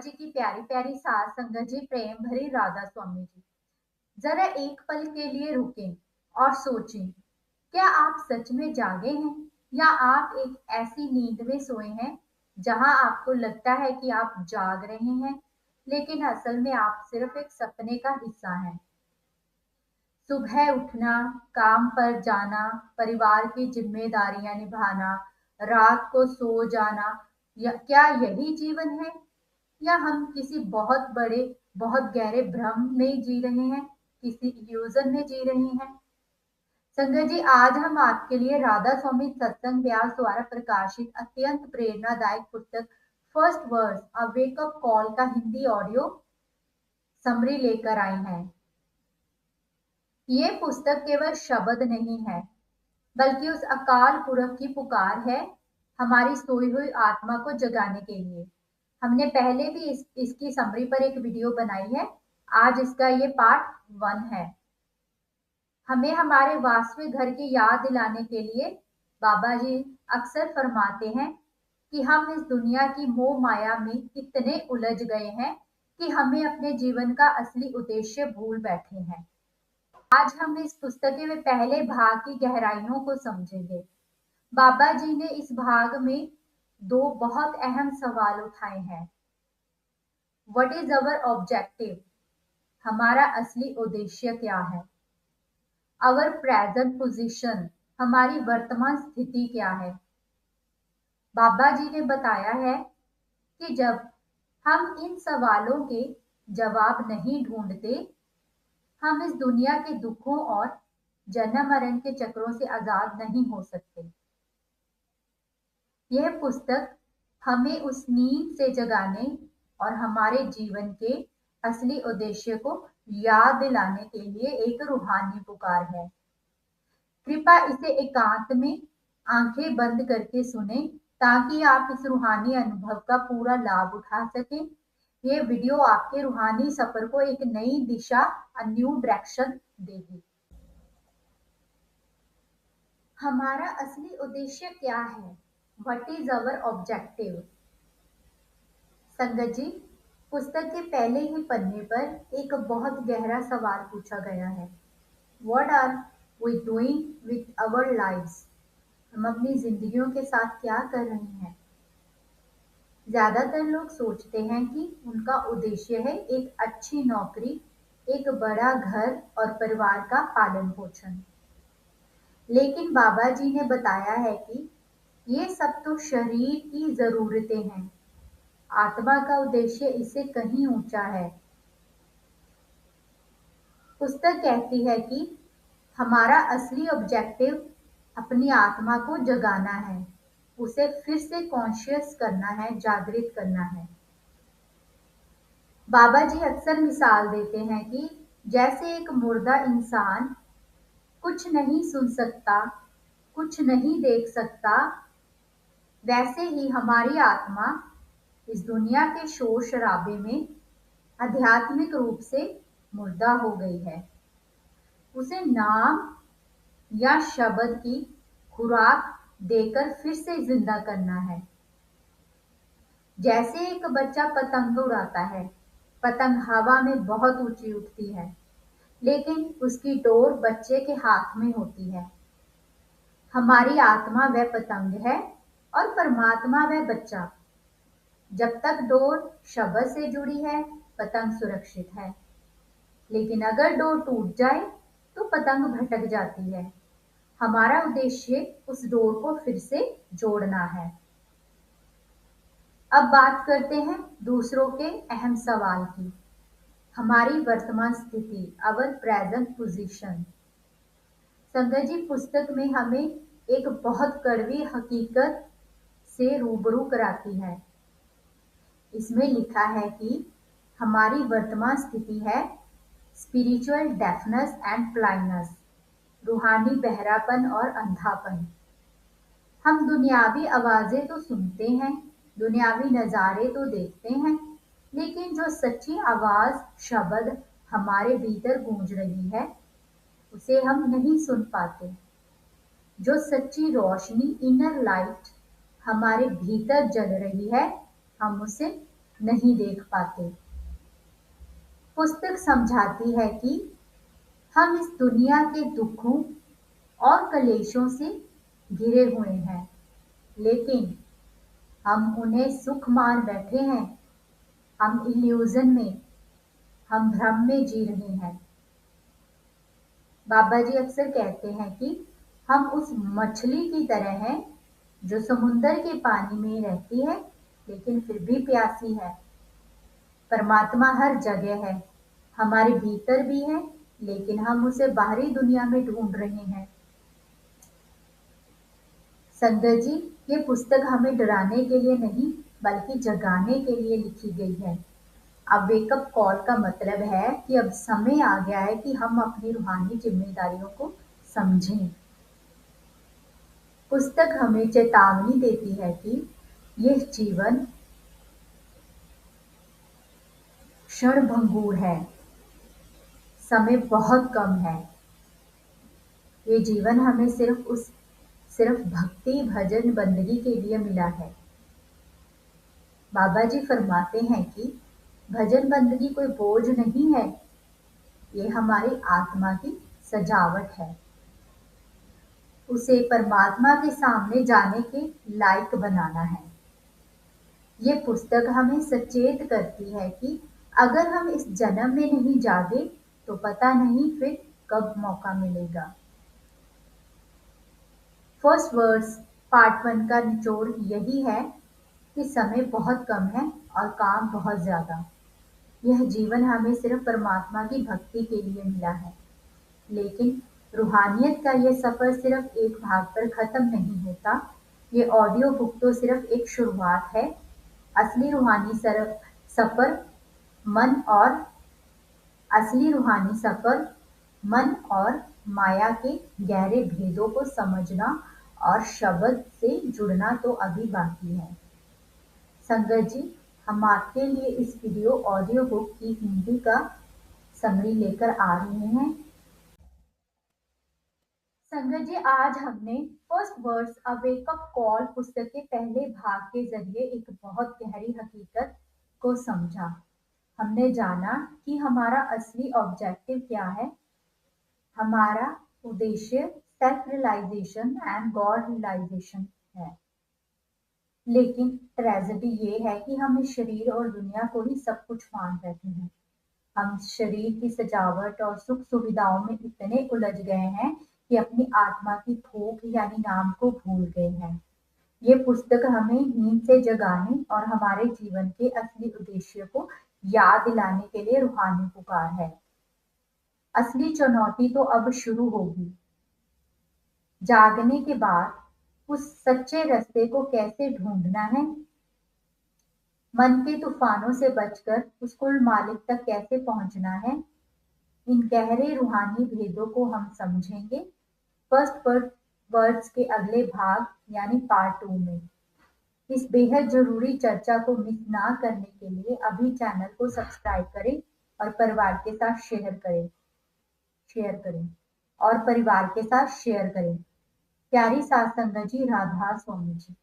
जी की प्यारी प्यारी सास संगत जी, प्रेम भरी राधा स्वामी जी। जरा एक पल के लिए रुकें और सोचें, क्या आप सच में जागे हैं या आप एक ऐसी नींद में सोए हैं जहां आपको लगता है कि आप जाग रहे हैं, लेकिन असल में आप सिर्फ एक सपने का हिस्सा हैं। सुबह उठना, काम पर जाना, परिवार की जिम्मेदारियां निभाना, रात को सो जाना, क्या यही जीवन है? या हम किसी बहुत बड़े, बहुत गहरे भ्रम में जी रहे हैं, किसी इल्यूजन में जी रहे हैं? संगत जी, आज हम आपके लिए राधा स्वामी सत्संग व्यास द्वारा प्रकाशित अत्यंत प्रेरणादायक पुस्तक first verse a wake up call का हिंदी ऑडियो समरी लेकर आए हैं। ये पुस्तक केवल शब्द नहीं है, बल्कि उस अकाल पुरख की पुकार है, हमारी सोई हुई आत्मा को जगाने के लिए। हमने पहले भी इसकी समरी पर एक वीडियो बनाई है। आज इसका ये पार्ट 1 है। हमें हमारे वास्तविक घर की याद दिलाने के लिए बाबा जी अक्सर फरमाते हैं कि हम इस दुनिया की मोह माया में इतने उलझ गए हैं कि हमें अपने जीवन का असली उद्देश्य भूल बैठे हैं। आज हम इस पुस्तक के पहले भाग की गहराइयों को समझेंगे। बाबा जी ने इस भाग में 2 बहुत अहम सवाल उठाए हैं। What is our objective? हमारा असली उद्देश्य क्या है? अवर प्रेजेंट पोजीशन, हमारी वर्तमान स्थिति क्या है? बाबा जी ने बताया है कि जब हम इन सवालों के जवाब नहीं ढूंढते, हम इस दुनिया के दुखों और जन्म मरण के चक्रों से आजाद नहीं हो सकते। यह पुस्तक हमें उस नींद से जगाने और हमारे जीवन के असली उद्देश्य को याद दिलाने के लिए एक रूहानी पुकार है। कृपया इसे एकांत में आंखें बंद करके सुने, ताकि आप इस रूहानी अनुभव का पूरा लाभ उठा सकें। ये वीडियो आपके रूहानी सफर को एक नई दिशा, अ न्यू डायरेक्शन देगी। हमारा असली उद्देश्य क्या है? What is our objective? संगत जी, पुस्तक के पहले ही पन्ने पर एक बहुत गहरा सवाल पूछा गया है। What are we doing with our lives? हम अपनी जिंदगियों के साथ क्या कर रहे हैं? ज्यादातर लोग सोचते हैं कि उनका उद्देश्य है एक अच्छी नौकरी, एक बड़ा घर और परिवार का पालन पोषण। लेकिन बाबा जी ने बताया है कि ये सब तो शरीर की जरूरतें हैं। आत्मा का उद्देश्य इससे कहीं ऊंचा है। पुस्तक कहती है कि हमारा असली ऑब्जेक्टिव अपनी आत्मा को जगाना है, उसे फिर से कॉन्शियस करना है, जागृत करना है। बाबा जी अक्सर मिसाल देते हैं कि जैसे एक मुर्दा इंसान कुछ नहीं सुन सकता, कुछ नहीं देख सकता, वैसे ही हमारी आत्मा इस दुनिया के शोर शराबे में आध्यात्मिक रूप से मुर्दा हो गई है। उसे नाम या शब्द की खुराक देकर फिर से जिंदा करना है। जैसे एक बच्चा पतंग उड़ाता है, पतंग हवा में बहुत ऊंची उठती है, लेकिन उसकी डोर बच्चे के हाथ में होती है। हमारी आत्मा वह पतंग है और परमात्मा वह बच्चा। जब तक डोर शब्द से जुड़ी है, पतंग सुरक्षित है, लेकिन अगर डोर टूट जाए तो पतंग भटक जाती है। हमारा उद्देश्य उस डोर को फिर से जोड़ना है। अब बात करते हैं दूसरों के अहम सवाल की। हमारी वर्तमान स्थिति, अवर प्रेजेंट पोजीशन। संगत जी, पुस्तक में हमें एक बहुत कड़वी हकीकत से रूबरू कराती है। इसमें लिखा है कि हमारी वर्तमान स्थिति है स्पिरिचुअल डेफनेस एंड ब्लाइंडनेस, रूहानी बहरापन और अंधापन। हम दुनियावी आवाजें तो सुनते हैं, दुनियावी नज़ारे तो देखते हैं, लेकिन जो सच्ची आवाज, शब्द हमारे भीतर गूंज रही है, उसे हम नहीं सुन पाते। जो सच्ची रोशनी, इनर लाइट हमारे भीतर जल रही है, हम उसे नहीं देख पाते। पुस्तक समझाती है कि हम इस दुनिया के दुखों और कलेशों से घिरे हुए हैं, लेकिन हम उन्हें सुख मान बैठे हैं। हम इल्यूजन में, हम भ्रम में जी रहे हैं। बाबा जी अक्सर कहते हैं कि हम उस मछली की तरह हैं जो समुंदर के पानी में रहती है लेकिन फिर भी प्यासी है। परमात्मा हर जगह है, हमारे भीतर भी है, लेकिन हम उसे बाहरी दुनिया में ढूंढ रहे हैं। संगत जी, ये पुस्तक हमें डराने के लिए नहीं बल्कि जगाने के लिए लिखी गई है। अब वेकअप कॉल का मतलब है कि अब समय आ गया है कि हम अपनी रूहानी जिम्मेदारियों को समझें। पुस्तक हमें चेतावनी देती है कि यह जीवन क्षणभंगुर है, समय बहुत कम है। ये जीवन हमें सिर्फ भक्ति भजन बंदगी के लिए मिला है। बाबा जी फरमाते हैं कि भजन बंदगी कोई बोझ नहीं है, ये हमारी आत्मा की सजावट है। उसे परमात्मा के सामने जाने के लायक बनाना है। ये पुस्तक हमें सचेत करती है कि अगर हम इस जन्म में नहीं जागे तो पता नहीं फिर कब मौका मिलेगा। फर्स्ट वर्स पार्ट 1 का निचोड़ यही है कि समय बहुत कम है और काम बहुत ज्यादा। यह जीवन हमें सिर्फ परमात्मा की भक्ति के लिए मिला है, लेकिन रूहानियत का यह सफर सिर्फ एक भाग पर खत्म नहीं होता। ये ऑडियो बुक तो सिर्फ एक शुरुआत है। असली रूहानी सफर मन और असली रूहानी सफर मन और माया के गहरे भेदों को समझना और शब्द से जुड़ना तो अभी बाकी है। संगत जी, हम आपके लिए इस वीडियो ऑडियो बुक की हिंदी का समरी लेकर आ रहे हैं। संगत जी, आज हमने फर्स्ट वर्ड्स अ वेकअप कॉल पुस्तक के पहले भाग के जरिए एक बहुत गहरी हकीकत को समझा। हमने जाना कि हमारा असली ऑब्जेक्टिव क्या है। हमारा उद्देश्य self realisation and God realisation है। लेकिन ट्रेजेडी ये है कि हम इस शरीर और दुनिया को ही सब कुछ मान बैठे हैं। हम शरीर की सजावट और सुख सुविधाओं में इतने उलझ गए हैं कि अपनी आत्मा की भूख यानी नाम को भूल गए हैं। ये पुस्तक हमें नींद से जगाने और हमारे जीवन के असली उद्देश्य को याद दिलाने के लिए रूहानी पुकार है। असली चुनौती तो अब शुरू होगी। जागने के बाद उस सच्चे रास्ते को कैसे ढूंढना है, मन के तूफानों से बचकर उस कुल मालिक तक कैसे पहुंचना है, इन गहरे रूहानी भेदों को हम समझेंगे फर्स्ट वर्ड्स के अगले भाग यानी पार्ट 2 में। इस बेहद जरूरी चर्चा को मिस ना करने के लिए अभी चैनल को सब्सक्राइब करें और परिवार के साथ शेयर करें और परिवार के साथ शेयर करें। प्यारी सात संगत जी, राधा स्वामी जी।